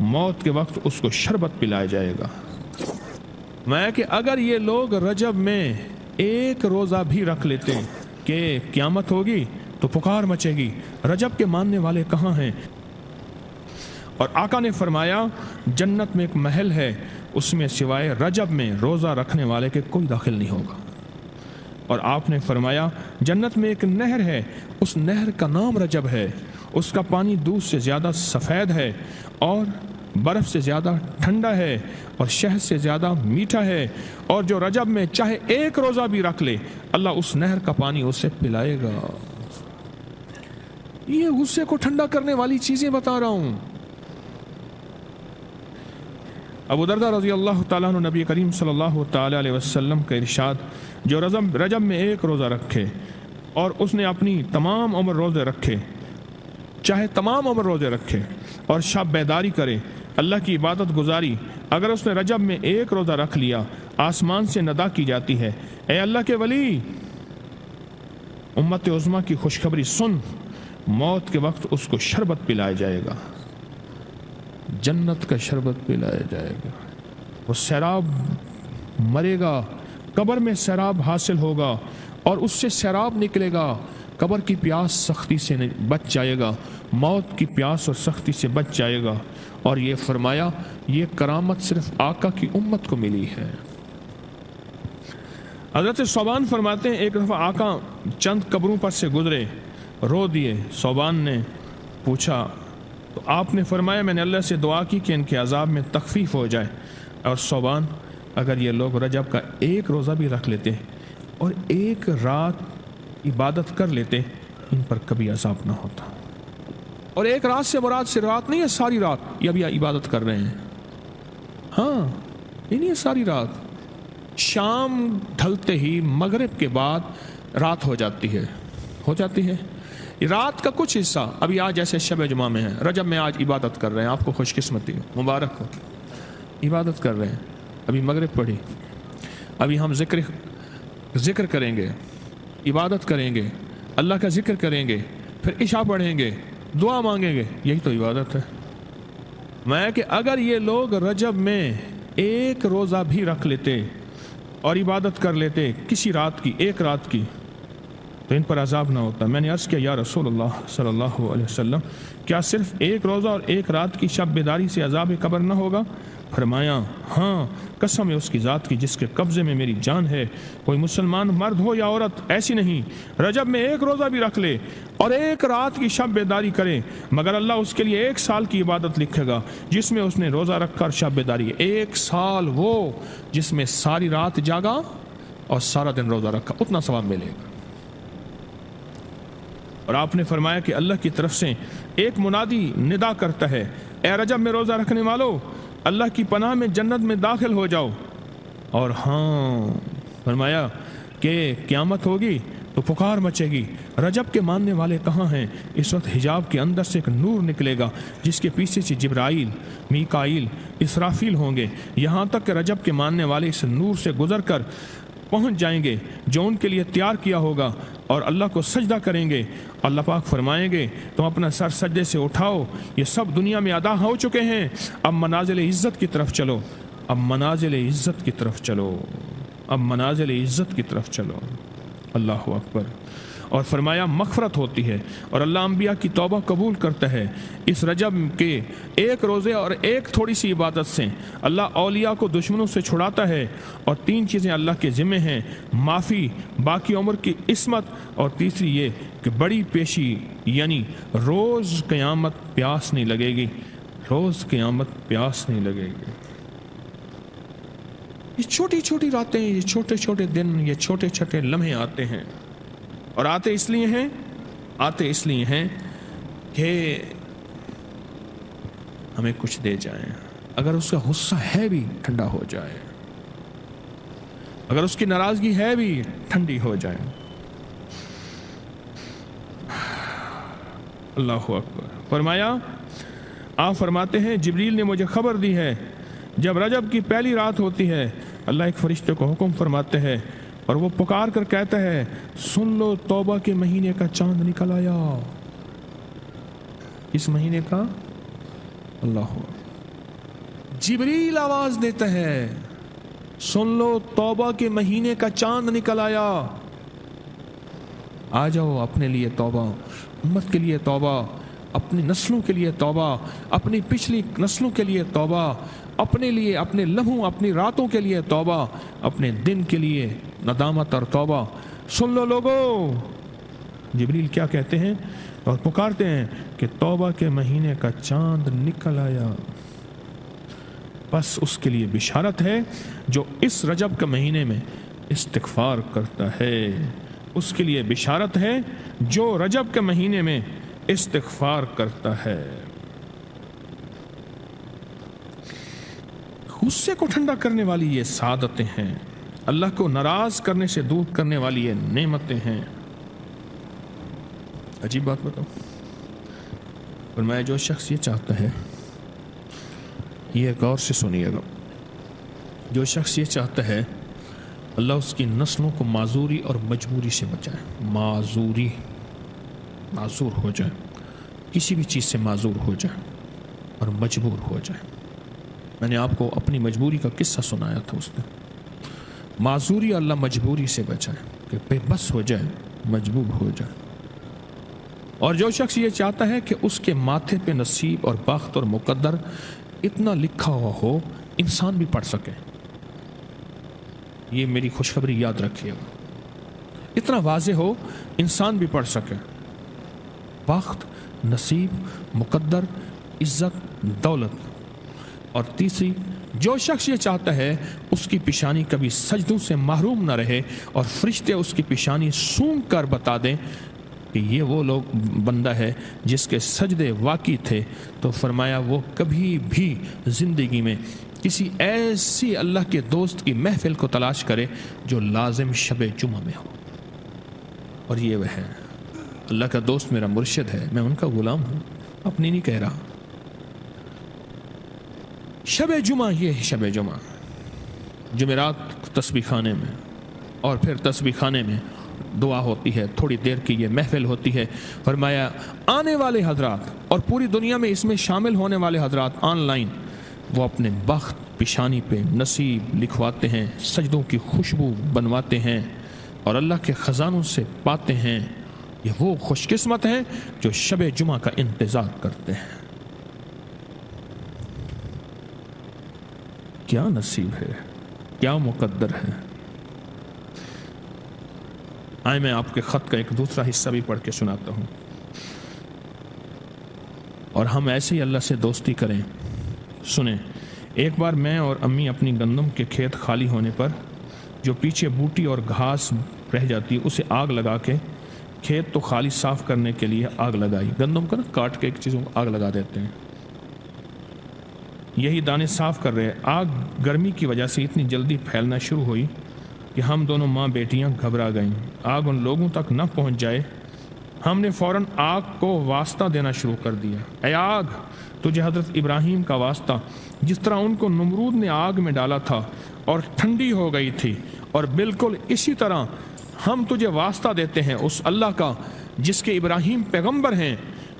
मौत के वक्त उसको शरबत पिलाया जाएगा। मैं कि अगर ये लोग रजब में एक रोज़ा भी रख लेते कि क़यामत होगी तो पुकार मचेगी, रजब के मानने वाले कहाँ हैं। और आका ने फरमाया जन्नत में एक महल है, उसमें सिवाय रजब में रोज़ा रखने वाले के कोई दाखिल नहीं होगा। और आपने फरमाया जन्नत में एक नहर है, उस नहर का नाम रजब है, उसका पानी दूध से ज़्यादा सफ़ेद है और बर्फ़ से ज़्यादा ठंडा है और शहद से ज़्यादा मीठा है। और जो रजब में चाहे एक रोज़ा भी रख ले, अल्लाह उस नहर का पानी उसे पिलाएगा। ये गुस्से को ठंडा करने वाली चीज़ें बता रहा हूँ। अबू दरदा रज़ी अल्लाह ताला अन्हु नबी करीम सल्लल्लाहु ताला अलैहि वसल्लम का इरशाद, जो रजब में एक रोज़ा रखे और उसने अपनी तमाम उम्र रोज़े रखे, चाहे तमाम उम्र रोज़े रखे और शब बेदारी करे, अल्लाह की इबादत गुजारी, अगर उसने रजब में एक रोज़ा रख लिया, आसमान से नदा की जाती है, ए अल्लाह के वली, उम्मत उज़्मा की खुशखबरी सुन, मौत के वक्त उसको शरबत पिलाया जाएगा, जन्नत का शरबत पिलाया जाएगा। वो सैराब मरेगा, कब्र में सैराब हासिल होगा और उससे सैराब निकलेगा, कब्र की प्यास सख्ती से बच जाएगा, मौत की प्यास और सख्ती से बच जाएगा। और ये फरमाया ये करामत सिर्फ आका की उम्मत को मिली है। हज़रत सौबान फरमाते हैं एक दफ़ा आका चंद कब्रों पर से गुजरे, रो दिए। सौबान ने पूछा तो आपने फरमाया मैंने अल्लाह से दुआ की कि इनके अजाब में तखफीफ हो जाए। और सौबान, अगर ये लोग रजब का एक रोज़ा भी रख लेते और एक रात इबादत कर लेते, इन पर कभी अजाब ना होता। और एक रात से मुराद से रात नहीं है, सारी रात ये अभी इबादत कर रहे हैं। हाँ, ये नहीं है सारी रात, शाम ढलते ही मगरिब के बाद रात हो जाती है, रात का कुछ हिस्सा। अभी आज जैसे शब जुमा में है, रजब में आज इबादत कर रहे हैं, आपको खुशकिस्मती हो, मुबारक हो, इबादत कर रहे हैं। अभी मगरिब पढ़ी, अभी हम जिक्र करेंगे, इबादत करेंगे, अल्लाह का जिक्र करेंगे, फिर इशा पढ़ेंगे, दुआ मांगेंगे, यही तो इबादत है। मैं कि अगर ये लोग रजब में एक रोज़ा भी रख लेते और इबादत कर लेते किसी रात की, एक रात की, तो इन पर अजाब ना होता। मैंने अर्ज़ किया या रसूलुल्लाह सल्लल्लाहु अलैहि वसल्लम, क्या सिर्फ एक रोज़ा और एक रात की शब बेदारी से अजाब कब्र ना होगा? फरमाया हाँ, कसम है उसकी ज़ात की जिसके कब्ज़े में मेरी जान है, कोई मुसलमान मर्द हो या औरत ऐसी नहीं रजब में एक रोज़ा भी रख ले और एक रात की शब बेदारी करे, मगर अल्लाह उसके लिए 1 साल की इबादत लिखेगा जिसमें उसने रोज़ा रखकर शब बेदारी। 1 साल वो जिसमें सारी रात जागा और सारा दिन रोज़ा रखा, उतना सवाब मिलेगा। और आपने फरमाया कि अल्लाह की तरफ से एक मुनादी निदा करता है, ए रजब में रोज़ा रखने वालों, अल्लाह की पनाह में जन्नत में दाखिल हो जाओ। और हाँ, फरमाया कि क़यामत होगी तो पुकार मचेगी, रजब के मानने वाले कहाँ हैं। इस वक्त हिजाब के अंदर से एक नूर निकलेगा जिसके पीछे से जिब्राइल, मीकाइल, इसराफील होंगे, यहाँ तक कि रजब के मानने वाले इस नूर से गुजर कर पहुँच जाएंगे जो उनके लिए तैयार किया होगा और अल्लाह को सजदा करेंगे। अल्लाह पाक फरमाएंगे तुम अपना सर सजदे से उठाओ, ये सब दुनिया में अदा हो चुके हैं, अब मनाजिल इज़्ज़त की तरफ चलो, अब मनाजिल इज़्ज़त की तरफ चलो, अब मनाजिल इज़्ज़त की तरफ चलो। अल्लाहु अकबर। और फरमाया मग़फ़रत होती है और अल्लाह अंबिया की तौबा कबूल करता है। इस रजब के एक रोज़े और एक थोड़ी सी इबादत से अल्लाह औलिया को दुश्मनों से छुड़ाता है। और 3 चीज़ें अल्लाह के ज़िम्मे हैं, माफ़ी, बाकी उम्र की इस्मत और तीसरी ये कि बड़ी पेशी, यानी रोज़ क़यामत प्यास नहीं लगेगी, रोज़ क़यामत प्यास नहीं लगेगी। ये छोटी छोटी रातें, ये छोटे छोटे दिन, ये छोटे छोटे लम्हे आते हैं और आते इसलिए हैं कि हमें कुछ दे जाए। अगर उसका गुस्सा है भी ठंडा हो जाए, अगर उसकी नाराज़गी है भी ठंडी हो जाए। अल्लाहु अकबर। फरमाया, आप फरमाते हैं जिब्रील ने मुझे खबर दी है जब रजब की पहली रात होती है, अल्लाह एक फरिश्ते को हुक्म फरमाते हैं और वो पुकार कर कहता है सुन लो, तौबा के महीने का चांद निकल आया। इस महीने का अल्लाह जिब्रील आवाज देता है, सुन लो तौबा के महीने का चांद निकल आया, आ जाओ अपने लिए तौबा, उम्मत के लिए तौबा, अपनी नस्लों के लिए तौबा, अपनी पिछली नस्लों के लिए तौबा, अपने लिए, अपने लम्हों, अपनी रातों के लिए तौबा, अपने दिन के लिए नदामत और तौबा। सुन लो लोगों। जिब्रील क्या कहते हैं और पुकारते हैं कि तौबा के महीने का चांद निकल आया। बस उसके लिए बिशारत है जो इस रजब के महीने में इस्तिग़फ़ार करता है, उसके लिए बिशारत है जो रजब के महीने में इस्तिग़फ़ार करता है। गुस्से को ठंडा करने वाली ये सादतें हैं, अल्लाह को नाराज करने से दूर करने वाली ये नेमतें हैं। अजीब बात बताओ, फरमाया जो शख्स ये चाहता है, ये गौर से सुनिएगा, जो शख्स ये चाहता है अल्लाह उसकी नस्लों को माजूरी और मजबूरी से बचाए, माजूर हो जाए, किसी भी चीज़ से माजूर हो जाए और मजबूर हो जाए। मैंने आपको अपनी मजबूरी का किस्सा सुनाया था, उसने माजूरी अल्लाह मजबूरी से बचाए कि बेबस हो जाए, मजबूर हो जाए। और जो शख्स ये चाहता है कि उसके माथे पे नसीब और बख्त और मुकद्दर इतना लिखा हुआ हो इंसान भी पढ़ सके, ये मेरी खुशखबरी याद रखिएगा, इतना वाज़े हो इंसान भी पढ़ सके, बख्त, नसीब, मुकद्दर, इज्जत, दौलत। और तीसरी, जो शख्स ये चाहता है उसकी पेशानी कभी सजदों से महरूम न रहे और फरिश्ते उसकी पेशानी सूंघ कर बता दें कि ये वो लोग बंदा है जिसके सजदे वाक़ई थे, तो फरमाया वो कभी भी ज़िंदगी में किसी ऐसी अल्लाह के दोस्त की महफिल को तलाश करे जो लाजिम शब जुमा में हो। और ये वह है, अल्लाह का दोस्त मेरा मुर्शिद है, मैं उनका गुलाम हूँ, अपनी नहीं कह रहा। शब जुमा, ये है शब जुमा, जुमेरात तस्बीह खाने में, और फिर तस्बीह खाने में दुआ होती है, थोड़ी देर की ये महफिल होती है। फरमाया आने वाले हजरात और पूरी दुनिया में इसमें शामिल होने वाले हजरात ऑनलाइन, वो अपने बख्त पेशानी पे नसीब लिखवाते हैं, सजदों की खुशबू बनवाते हैं और अल्लाह के ख़जानों से पाते हैं। ये वो खुशकिस्मत हैं जो शब जुमा का इंतज़ार करते हैं। क्या नसीब है, क्या मुकद्दर है। आए मैं आपके ख़त का एक दूसरा हिस्सा भी पढ़ के सुनाता हूँ, और हम ऐसे ही अल्लाह से दोस्ती करें। सुने, एक बार मैं और अम्मी अपनी गंदम के खेत खाली होने पर जो पीछे बूटी और घास रह जाती है उसे आग लगा के, खेत तो खाली साफ़ करने के लिए आग लगाई, गंदम का ना काट के एक चीज़ों को आग लगा देते हैं, यही दाने साफ़ कर रहे। आग गर्मी की वजह से इतनी जल्दी फैलना शुरू हुई कि हम दोनों माँ बेटियाँ घबरा गईं। आग उन लोगों तक न पहुँच जाए, हमने फ़ौरन आग को वास्ता देना शुरू कर दिया, ऐ आग तुझे हज़रत इब्राहीम का वास्ता, जिस तरह उनको नमरूद ने आग में डाला था और ठंडी हो गई थी, और बिल्कुल इसी तरह हम तुझे वास्ता देते हैं उस अल्लाह का जिसके इब्राहीम पैगंबर हैं,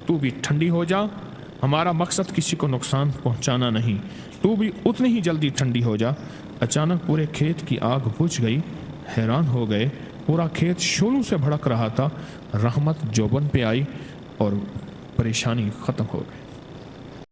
तू भी ठंडी हो जा। हमारा मकसद किसी को नुकसान पहुंचाना नहीं, तू भी उतनी ही जल्दी ठंडी हो जा। अचानक पूरे खेत की आग बुझ गई, हैरान हो गए, पूरा खेत शोलों से भड़क रहा था। रहमत जोबन पे आई और परेशानी ख़त्म हो गई।